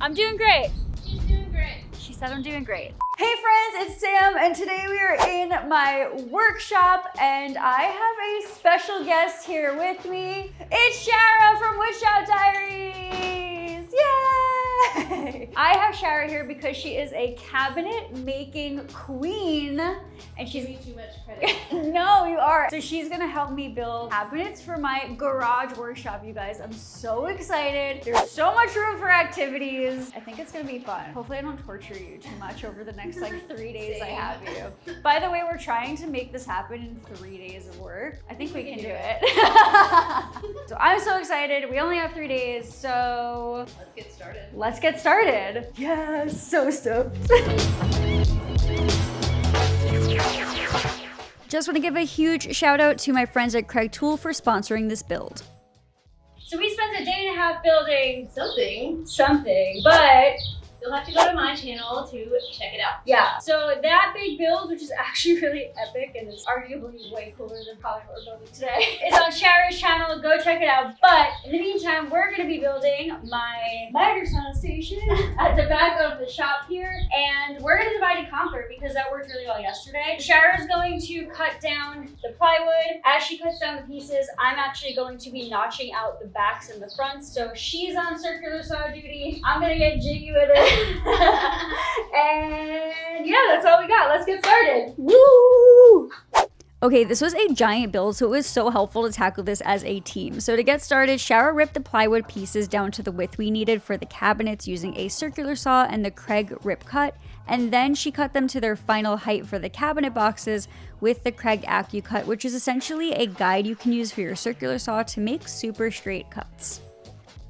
I'm doing great. She's doing great. She said I'm doing great. Hey friends, it's Sam, and today we are in my workshop, and I have a special guest here with me. It's Shara from Woodshop Diaries! Yay! I have Shara here because she is a cabinet making queen, and she's Give me too much credit. No, you are. So she's gonna help me build cabinets for my garage workshop, you guys. I'm so excited. There's so much room for activities. I think it's gonna be fun. Hopefully I don't torture you too much over the next like 3 days I have you. By the way, we're trying to make this happen in 3 days of work. I think we can do it. So I'm so excited. We only have 3 days, so Let's get started. let's get started. Yes, so stoked. Just want to give a huge shout out to my friends at Craig Tool for sponsoring this build. So we spent a day and a half building something, but You'll have to go to my channel to check it out. yeah. So that big build, which is actually really epic and is arguably way cooler than probably what we're building today, is on Shara's channel. Go check it out. But in the meantime, we're going to be building my microphone station at the back of the shop here, and we're going to divide and conquer because that worked really well yesterday. Shara's going to cut down the plywood. As she cuts down the pieces, I'm actually going to be notching out the backs and the fronts. So she's on circular saw duty. I'm going to get jiggy with it. And yeah, that's all we got. Let's get started. Woo! Okay, this was a giant build, so it was so helpful to tackle this as a team. So to get started, Shara ripped the plywood pieces down to the width we needed for the cabinets using a circular saw and the Craig rip cut, and then she cut them to their final height for the cabinet boxes with the Craig AccuCut, which is essentially a guide you can use for your circular saw to make super straight cuts.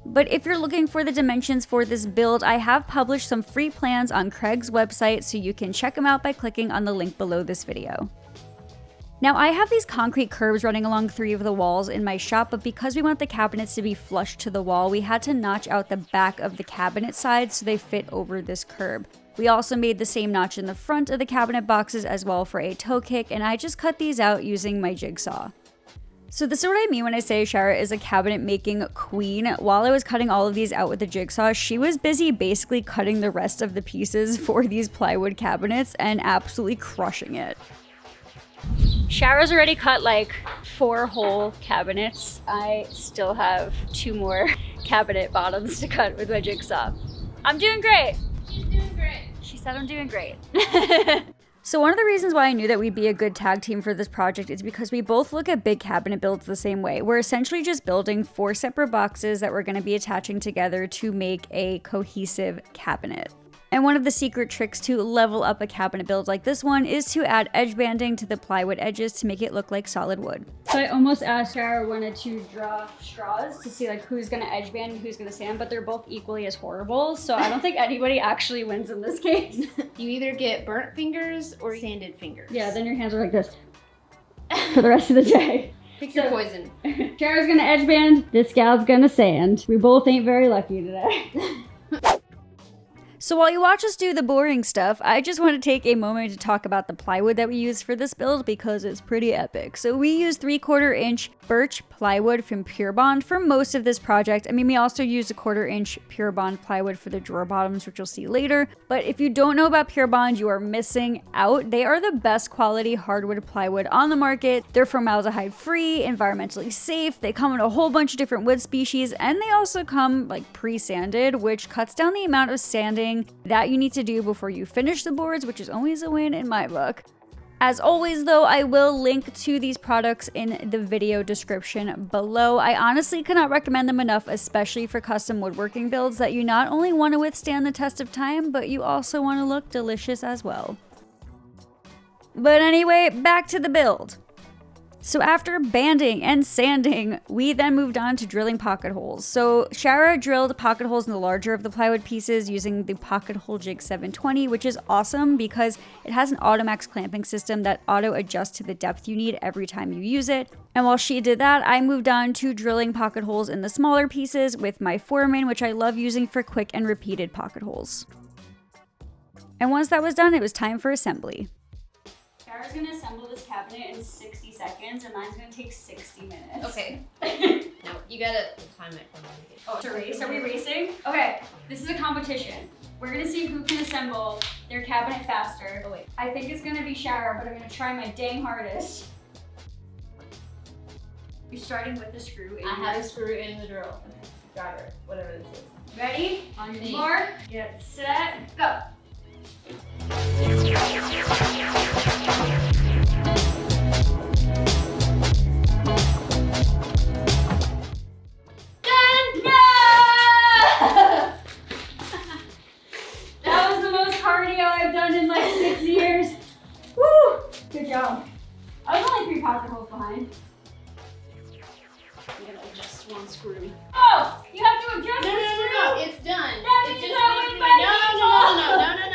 But if you're looking for the dimensions for this build, I have published some free plans on Craig's website, so you can check them out by clicking on the link below this video. Now I have these concrete curbs running along 3 of the walls in my shop, but because we want the cabinets to be flush to the wall, we had to notch out the back of the cabinet sides so they fit over this curb. We also made the same notch in the front of the cabinet boxes as well for a toe kick, and I just cut these out using my jigsaw. So this is what I mean when I say Shara is a cabinet making queen. While I was cutting all of these out with the jigsaw, she was busy basically cutting the rest of the pieces for these plywood cabinets and absolutely crushing it. Shara's already cut like 4 whole cabinets. I still have 2 more cabinet bottoms to cut with my jigsaw. I'm doing great. She's doing great. She said I'm doing great. So one of the reasons why I knew that we'd be a good tag team for this project is because we both look at big cabinet builds the same way. We're essentially just building 4 separate boxes that we're going to be attaching together to make a cohesive cabinet. And one of the secret tricks to level up a cabinet build like this one is to add edge banding to the plywood edges to make it look like solid wood. So I almost asked Shara wanted to draw straws to see like who's gonna edge band and who's gonna sand, but they're both equally as horrible. So I don't think anybody actually wins in this case. You either get burnt fingers or sanded fingers. Yeah, then your hands are like this for the rest of the day. Pick your poison. Shara's gonna edge band, this gal's gonna sand. We both ain't very lucky today. So while you watch us do the boring stuff, I just want to take a moment to talk about the plywood that we used for this build because it's pretty epic. So we used 3/4 inch birch plywood from Purebond for most of this project. I mean, we also used 1/4 inch Purebond plywood for the drawer bottoms, which you'll see later. But if you don't know about Purebond, you are missing out. They are the best quality hardwood plywood on the market. They're formaldehyde free, environmentally safe. They come in a whole bunch of different wood species, and they also come like pre-sanded, which cuts down the amount of sanding that you need to do before you finish the boards, which is always a win in my book. As always though, I will link to these products in the video description below. I honestly cannot recommend them enough, especially for custom woodworking builds that you not only want to withstand the test of time, but you also want to look delicious as well. But anyway, back to the build. So after banding and sanding, we then moved on to drilling pocket holes. So Shara drilled pocket holes in the larger of the plywood pieces using the Pocket Hole Jig 720, which is awesome because it has an Automax clamping system that auto-adjusts to the depth you need every time you use it. And while she did that, I moved on to drilling pocket holes in the smaller pieces with my Foreman, which I love using for quick and repeated pocket holes. And once that was done, it was time for assembly. Shara's gonna assemble this cabinet in 60 seconds and mine's gonna take 60 minutes. Okay. No, you gotta time it from the beginning. Oh, it's a race? Are we racing? Okay, this is a competition. We're gonna see who can assemble their cabinet faster. Oh wait. I think it's gonna be Shara, but I'm gonna try my dang hardest. You're starting with the screw. I have a screw in the drill. Okay. Got her. Whatever this is. Ready? On your mark, get set, go. Done! No! That was the most cardio I've done in like 6 years. Woo! Good job. I was only 3 pocket holes behind. I'm gonna adjust one screw. Oh! You have to adjust the screw? No, it's done. That It means just I needs win to by be- No.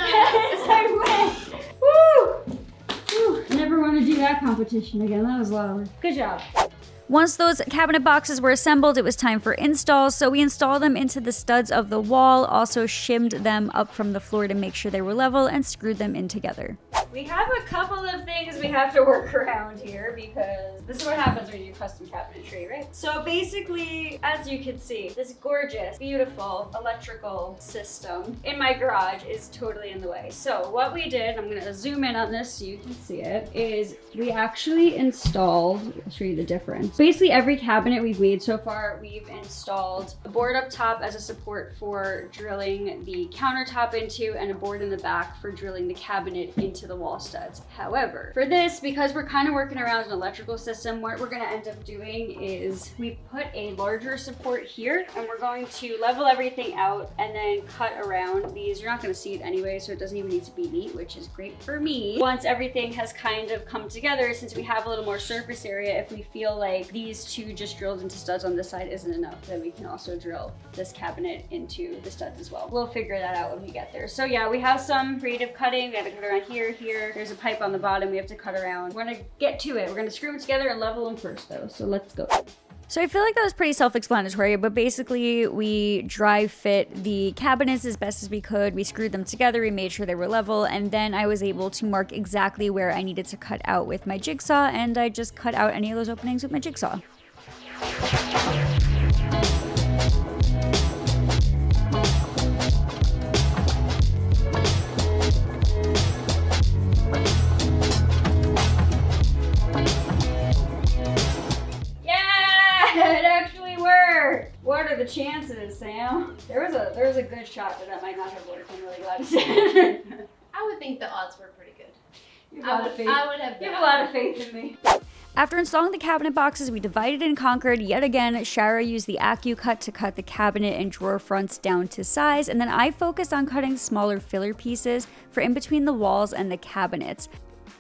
Yes, I win. Woo! Woo! Never want to do that competition again. That was loud. Good job. Once those cabinet boxes were assembled, it was time for installs. So we installed them into the studs of the wall, also shimmed them up from the floor to make sure they were level, and screwed them in together. We have a couple of things we have to work around here because this is what happens when you do custom cabinetry, right? So basically, as you can see, this gorgeous, beautiful electrical system in my garage is totally in the way. So what we did, I'm gonna zoom in on this so you can see it, is we actually installed, I'll show you the difference. Basically every cabinet we've made so far, we've installed a board up top as a support for drilling the countertop into and a board in the back for drilling the cabinet into the wall studs. However, for this, because we're kind of working around an electrical system, what we're gonna end up doing is we put a larger support here and we're going to level everything out and then cut around these. You're not gonna see it anyway, so it doesn't even need to be neat, which is great for me. Once everything has kind of come together, since we have a little more surface area, if we feel like these two just drilled into studs on this side isn't enough, then we can also drill this cabinet into the studs as well. We'll figure that out when we get there. So yeah, we have some creative cutting. We have to cut around here. There's a pipe on the bottom we have to cut around. We're gonna get to it. We're gonna screw them together and level them first though. So let's go. So I feel like that was pretty self-explanatory, but basically we dry fit the cabinets as best as we could. We screwed them together, we made sure they were level, and then I was able to mark exactly where I needed to cut out with my jigsaw, and I just cut out any of those openings with my jigsaw. What are the chances, Sam? There was a good shot that might not have worked. I'm really glad it did. I would think the odds were pretty good. You have a lot of faith. I would have. You have a lot of faith in me. After installing the cabinet boxes, we divided and conquered yet again. Shara used the AccuCut to cut the cabinet and drawer fronts down to size, and then I focused on cutting smaller filler pieces for in between the walls and the cabinets.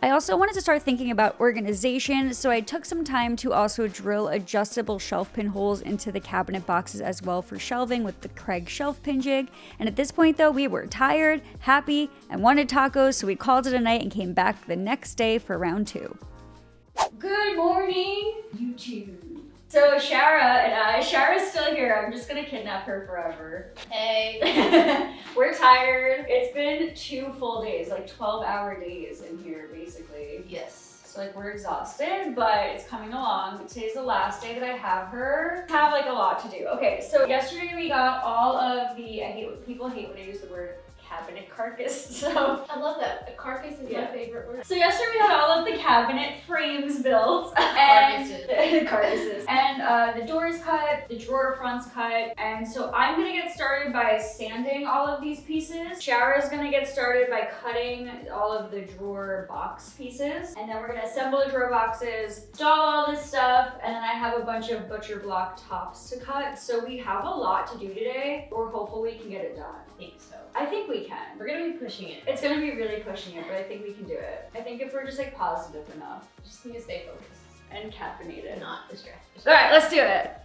I also wanted to start thinking about organization, so I took some time to also drill adjustable shelf pin holes into the cabinet boxes as well for shelving with the Craig shelf pin jig. And at this point though, we were tired, happy, and wanted tacos, so we called it a night and came back the next day for round 2. Good morning, YouTube. So Shara's still here. I'm just gonna kidnap her forever. Hey. We're tired. It's been 2 full days, like 12-hour days in here, basically. Yes. So like we're exhausted, but it's coming along. Today's the last day that I have her. Have like a lot to do. Okay, so yesterday we got all of the, people hate when I use the word cabinet carcass, so. I love that. A carcass is my favorite word. So yesterday we had all of the cabinet frames built. Carcasses. Carcasses. And the doors cut, the drawer fronts cut. And so I'm gonna get started by sanding all of these pieces. Shara's gonna get started by cutting all of the drawer box pieces. And then we're gonna assemble the drawer boxes, install all this stuff, and then I have a bunch of butcher block tops to cut. So we have a lot to do today, or hopefully we can get it done. I think so. I think we can. We're gonna be pushing it. It's gonna be really pushing it, but I think we can do it. I think if we're just like positive enough. Just need to stay focused. And caffeinated. Not distracted. All right, let's do it.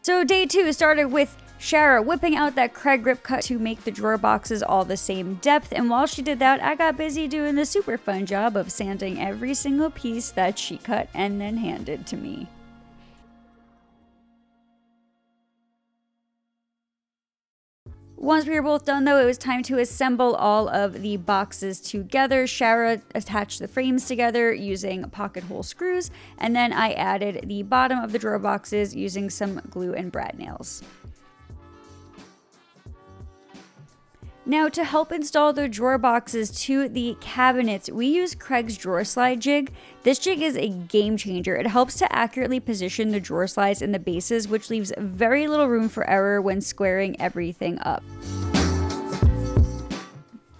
So day 2 started with Shara whipping out that Craig grip cut to make the drawer boxes all the same depth. And while she did that, I got busy doing the super fun job of sanding every single piece that she cut and then handed to me. Once we were both done though, it was time to assemble all of the boxes together. Shara attached the frames together using pocket hole screws, and then I added the bottom of the drawer boxes using some glue and brad nails. Now to help install the drawer boxes to the cabinets, we use Craig's drawer slide jig. This jig is a game changer. It helps to accurately position the drawer slides in the bases, which leaves very little room for error when squaring everything up.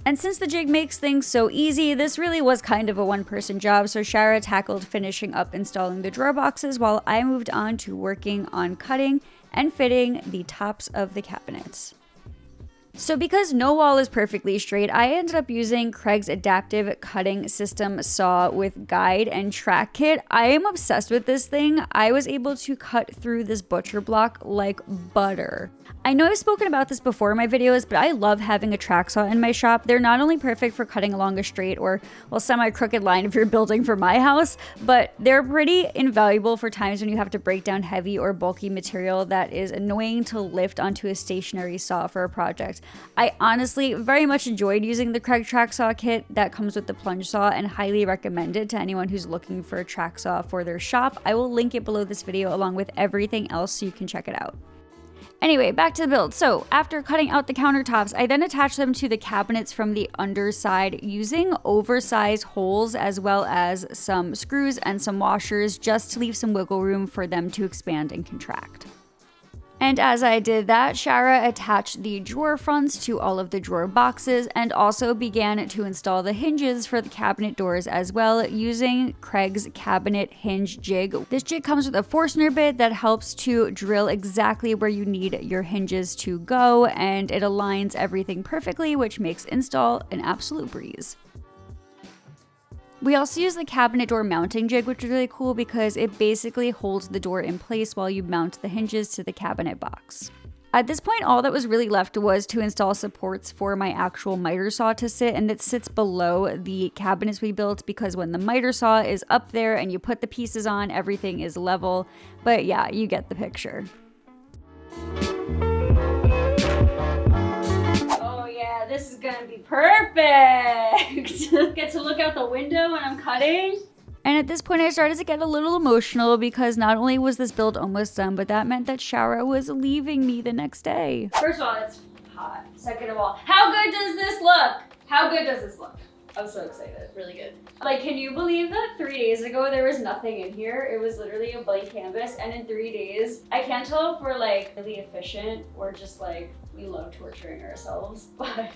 And since the jig makes things so easy, this really was kind of a one-person job, so Shara tackled finishing up installing the drawer boxes while I moved on to working on cutting and fitting the tops of the cabinets. So because no wall is perfectly straight, I ended up using Craig's adaptive cutting system saw with guide and track kit. I am obsessed with this thing. I was able to cut through this butcher block like butter. I know I've spoken about this before in my videos, but I love having a track saw in my shop. They're not only perfect for cutting along a straight or, well, semi-crooked line if you're building for my house, but they're pretty invaluable for times when you have to break down heavy or bulky material that is annoying to lift onto a stationary saw for a project. I honestly very much enjoyed using the Craig track saw kit that comes with the plunge saw and highly recommend it to anyone who's looking for a track saw for their shop. I will link it below this video along with everything else so you can check it out. Anyway, back to the build. So after cutting out the countertops, I then attached them to the cabinets from the underside using oversized holes as well as some screws and some washers just to leave some wiggle room for them to expand and contract. And as I did that, Shara attached the drawer fronts to all of the drawer boxes and also began to install the hinges for the cabinet doors as well using Craig's cabinet hinge jig. This jig comes with a Forstner bit that helps to drill exactly where you need your hinges to go, and it aligns everything perfectly, which makes install an absolute breeze. We also use the cabinet door mounting jig, which is really cool because it basically holds the door in place while you mount the hinges to the cabinet box. At this point, all that was really left was to install supports for my actual miter saw to sit, and it sits below the cabinets we built because when the miter saw is up there and you put the pieces on, everything is level. But yeah, you get the picture. This is gonna be perfect! Get to look out the window when I'm cutting. And at this point I started to get a little emotional because not only was this build almost done, but that meant that Shara was leaving me the next day. First of all, it's hot. Second of all, how good does this look? How good does this look? I'm so excited. Really good. Like, can you believe that 3 days ago there was nothing in here? It was literally a blank canvas, and in 3 days, I can't tell if we're like really efficient or just like we love torturing ourselves, but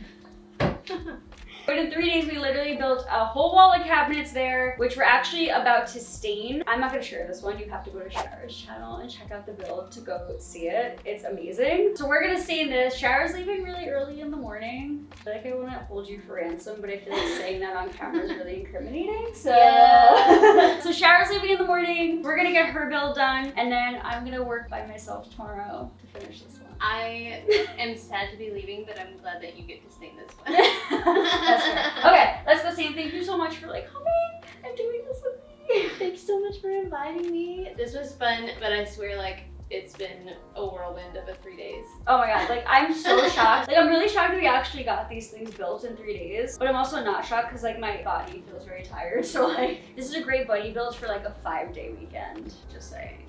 but in 3 days we literally built a whole wall of cabinets there, which we're actually about to stain. I'm not gonna share this one. You have to go to Shara's channel and check out the build to go see it. It's amazing. So we're gonna stain this. Shara's leaving really early in the morning. I feel like I wouldn't hold you for ransom, but I feel like saying that on camera is really incriminating. So, yeah. So Shara's leaving in the morning. We're gonna get her build done, and then I'm gonna work by myself tomorrow to finish this one. I am sad to be leaving, but I'm glad that you get to stain this one. That's fair. Okay, let's go stain. Thank you so much for like coming and doing this with me. Thanks so much for inviting me. This was fun, but I swear like it's been a whirlwind of a 3 days. Oh my god, like I'm so shocked. Like I'm really shocked that we actually got these things built in 3 days, but I'm also not shocked because like my body feels very tired. So like this is a great buddy build for like a 5-day weekend, just saying.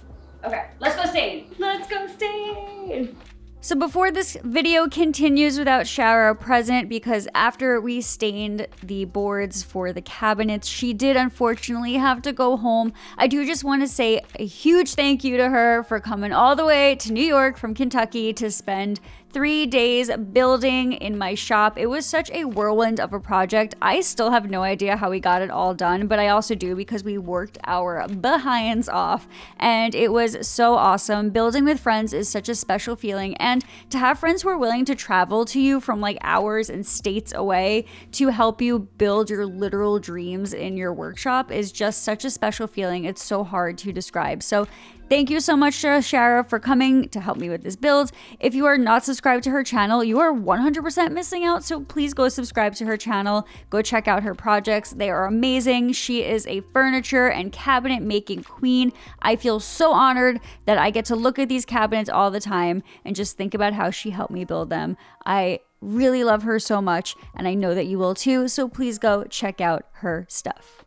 Okay, let's go stain. Let's go stain. So before this video continues without Shara present, because after we stained the boards for the cabinets, she did unfortunately have to go home. I do just want to say a huge thank you to her for coming all the way to New York from Kentucky to spend 3 days building in my shop. It was such a whirlwind of a project. I still have no idea how we got it all done, but I also do because we worked our behinds off, and it was so awesome. Building with friends is such a special feeling, and to have friends who are willing to travel to you from like hours and states away to help you build your literal dreams in your workshop is just such a special feeling. It's so hard to describe. So Thank you so much to Shara for coming to help me with this build. If you are not subscribed to her channel, you are 100% missing out, so please go subscribe to her channel. Go check out her projects. They are amazing. She is a furniture and cabinet making queen. I feel so honored that I get to look at these cabinets all the time and just think about how she helped me build them. I really love her so much, and I know that you will too, so please go check out her stuff.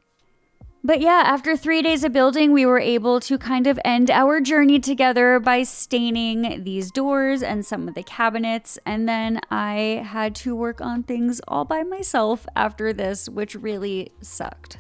But yeah, after 3 days of building, we were able to kind of end our journey together by staining these doors and some of the cabinets. And then I had to work on things all by myself after this, which really sucked.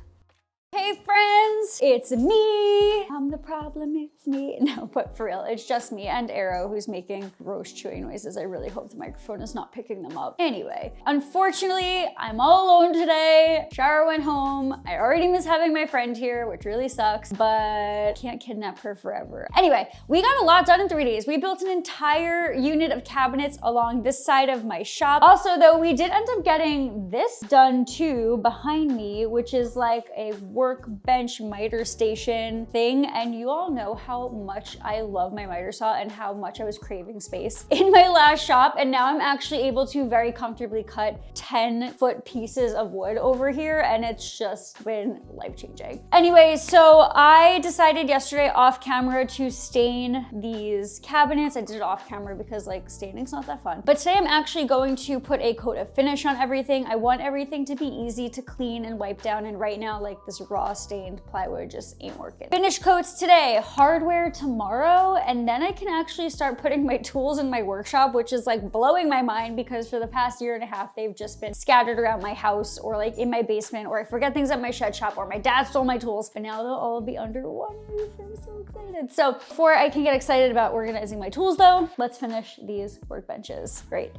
Hey friends, it's me. I'm the problem, it's me. No, but for real, it's just me and Arrow who's making gross chewing noises. I really hope the microphone is not picking them up. Anyway, unfortunately, I'm all alone today. Shara went home. I already miss having my friend here, which really sucks, but can't kidnap her forever. Anyway, we got a lot done in 3 days. We built an entire unit of cabinets along this side of my shop. Also, though, we did end up getting this done too behind me, which is like a workbench miter station thing, and you all know how much I love my miter saw and how much I was craving space in my last shop, and now I'm actually able to very comfortably cut 10-foot pieces of wood over here, and it's just been life-changing. Anyway, so I decided yesterday off camera to stain these cabinets. I did it off camera because like staining's not that fun, but today I'm actually going to put a coat of finish on everything. I want everything to be easy to clean and wipe down, and right now like this raw stained plywood just ain't working. Finish coats today, hardware tomorrow, and then I can actually start putting my tools in my workshop, which is like blowing my mind because for the past year and a half, they've just been scattered around my house or like in my basement, or I forget things at my shed shop, or my dad stole my tools, but now they'll all be under one roof. I'm so excited. So before I can get excited about organizing my tools though, let's finish these workbenches. Great.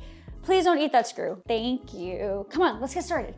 Please don't eat that screw. Thank you. Come on, let's get started.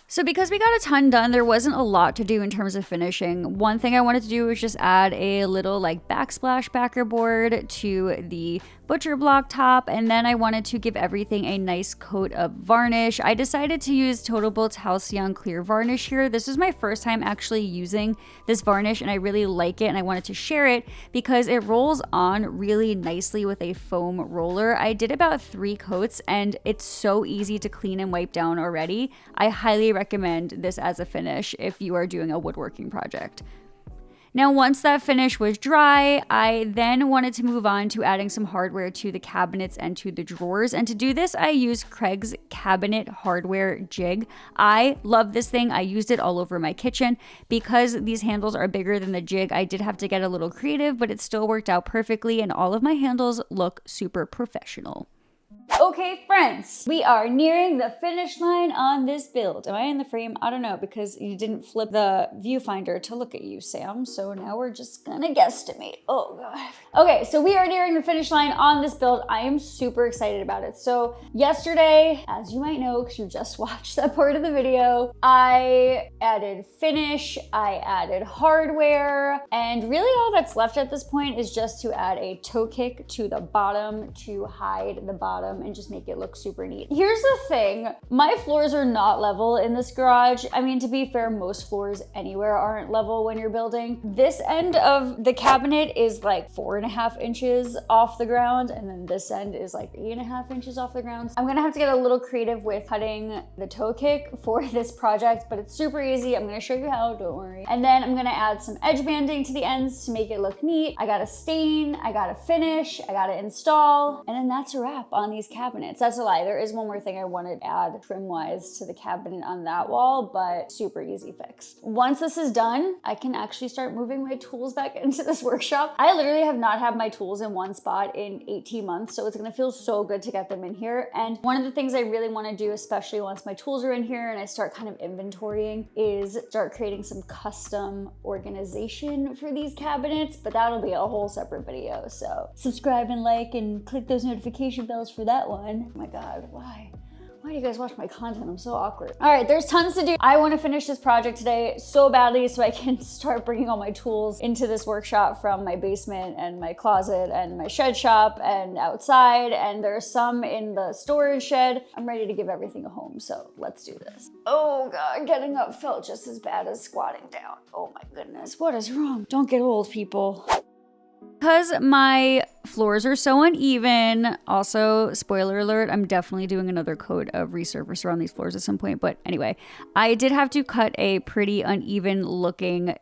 So because we got a ton done, there wasn't a lot to do in terms of finishing. One thing I wanted to do was just add a little like backsplash backer board to the butcher block top, and then I wanted to give everything a nice coat of varnish. I decided to use Total Bolt's Halcyon Clear Varnish here. This is my first time actually using this varnish, and I really like it, and I wanted to share it because it rolls on really nicely with a foam roller. I did about 3 coats, and it's so easy to clean and wipe down already. I highly recommend this as a finish if you are doing a woodworking project. Now, once that finish was dry, I then wanted to move on to adding some hardware to the cabinets and to the drawers. And to do this, I used Craig's Cabinet Hardware Jig. I love this thing. I used it all over my kitchen. Because these handles are bigger than the jig, I did have to get a little creative, but it still worked out perfectly, and all of my handles look super professional. Okay, friends, we are nearing the finish line on this build. Am I in the frame? I don't know, because you didn't flip the viewfinder to look at you, Sam. So now we're just gonna guesstimate. Oh God. Okay, so we are nearing the finish line on this build. I am super excited about it. So yesterday, as you might know, because you just watched that part of the video, I added finish, I added hardware, and really all that's left at this point is just to add a toe kick to the bottom to hide the bottom and just make it look super neat. Here's the thing, my floors are not level in this garage. I mean, to be fair, most floors anywhere aren't level when you're building. This end of the cabinet is like 4.5 inches off the ground, and then this end is like 8.5 inches off the ground. I'm gonna have to get a little creative with cutting the toe kick for this project, but it's super easy. I'm gonna show you how, don't worry. And then I'm gonna add some edge banding to the ends to make it look neat. I gotta stain, I gotta finish, I gotta install, and then that's a wrap on these cabinets. That's a lie. There is one more thing I want to add trim-wise to the cabinet on that wall, but super easy fix. Once this is done, I can actually start moving my tools back into this workshop. I literally have not had my tools in one spot in 18 months, so it's gonna feel so good to get them in here. And one of the things I really want to do, especially once my tools are in here and I start kind of inventorying, is start creating some custom organization for these cabinets, but that'll be a whole separate video. So subscribe and like and click those notification bells for that one. Oh my God, why? Why do you guys watch my content? I'm so awkward. All right, there's tons to do. I want to finish this project today so badly so I can start bringing all my tools into this workshop from my basement and my closet and my shed shop and outside, and there's some in the storage shed. I'm ready to give everything a home, so let's do this. Oh God, getting up felt just as bad as squatting down. Oh my goodness, what is wrong? Don't get old, people. Because my floors are so uneven, also, spoiler alert, I'm definitely doing another coat of resurfacer on these floors at some point. But anyway, I did have to cut a pretty uneven looking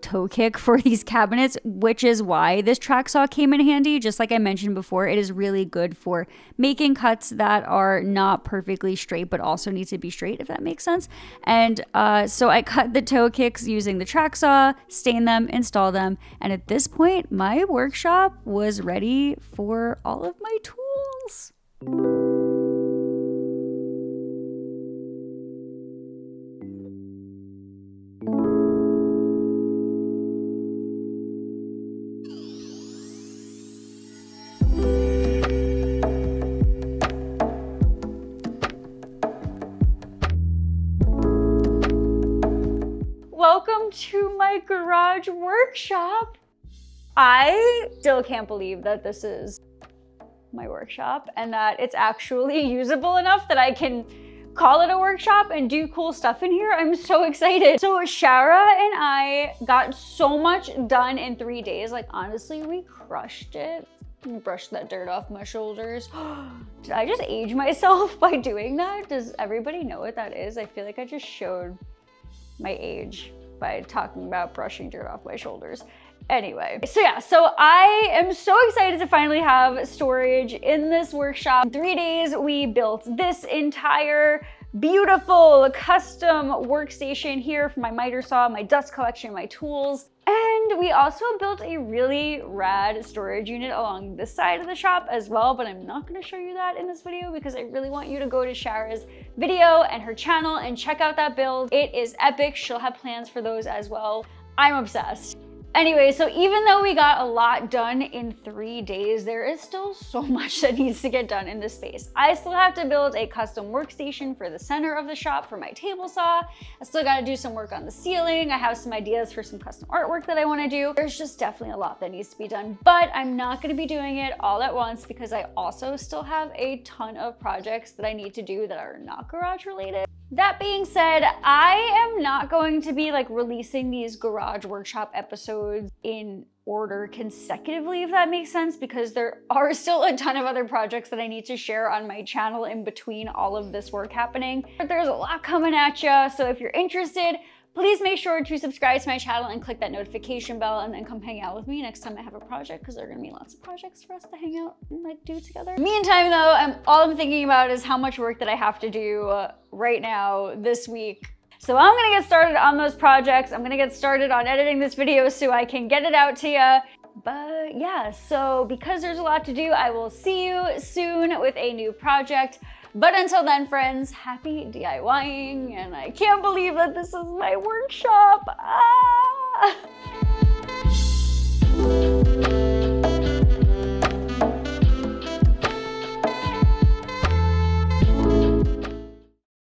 toe kick for these cabinets, which is why this track saw came in handy. Just like I mentioned before, it is really good for making cuts that are not perfectly straight but also need to be straight, if that makes sense. And so I cut the toe kicks using the track saw, stain them, install them, and at this point my workshop was ready for all of my tools. Welcome to my garage workshop. I still can't believe that this is my workshop and that it's actually usable enough that I can call it a workshop and do cool stuff in here. I'm so excited. So Shara and I got so much done in 3 days. Like, honestly, we crushed it. Let me brush that dirt off my shoulders. Did I just age myself by doing that? Does everybody know what that is? I feel like I just showed my age by talking about brushing dirt off my shoulders. Anyway, so yeah, so I am so excited to finally have storage in this workshop. In 3 days, we built this entire beautiful custom workstation here for my miter saw, my dust collection, my tools. And we also built a really rad storage unit along this side of the shop as well, but I'm not gonna show you that in this video because I really want you to go to Shara's video and her channel and check out that build. It is epic. She'll have plans for those as well. I'm obsessed. Anyway, so even though we got a lot done in 3 days, there is still so much that needs to get done in this space. I still have to build a custom workstation for the center of the shop for my table saw. I still gotta do some work on the ceiling. I have some ideas for some custom artwork that I wanna do. There's just definitely a lot that needs to be done, but I'm not gonna be doing it all at once because I also still have a ton of projects that I need to do that are not garage related. That being said, I am not going to be like releasing these garage workshop episodes in order consecutively, if that makes sense, because there are still a ton of other projects that I need to share on my channel in between all of this work happening. But there's a lot coming at you, so if you're interested, please make sure to subscribe to my channel and click that notification bell and then come hang out with me next time I have a project, because there are gonna be lots of projects for us to hang out and like do together. Meantime though, all I'm thinking about is how much work that I have to do right now this week. So I'm gonna get started on those projects. I'm gonna get started on editing this video so I can get it out to you. But yeah, so because there's a lot to do, I will see you soon with a new project. But until then, friends, happy DIYing, and I can't believe that this is my workshop. Ah!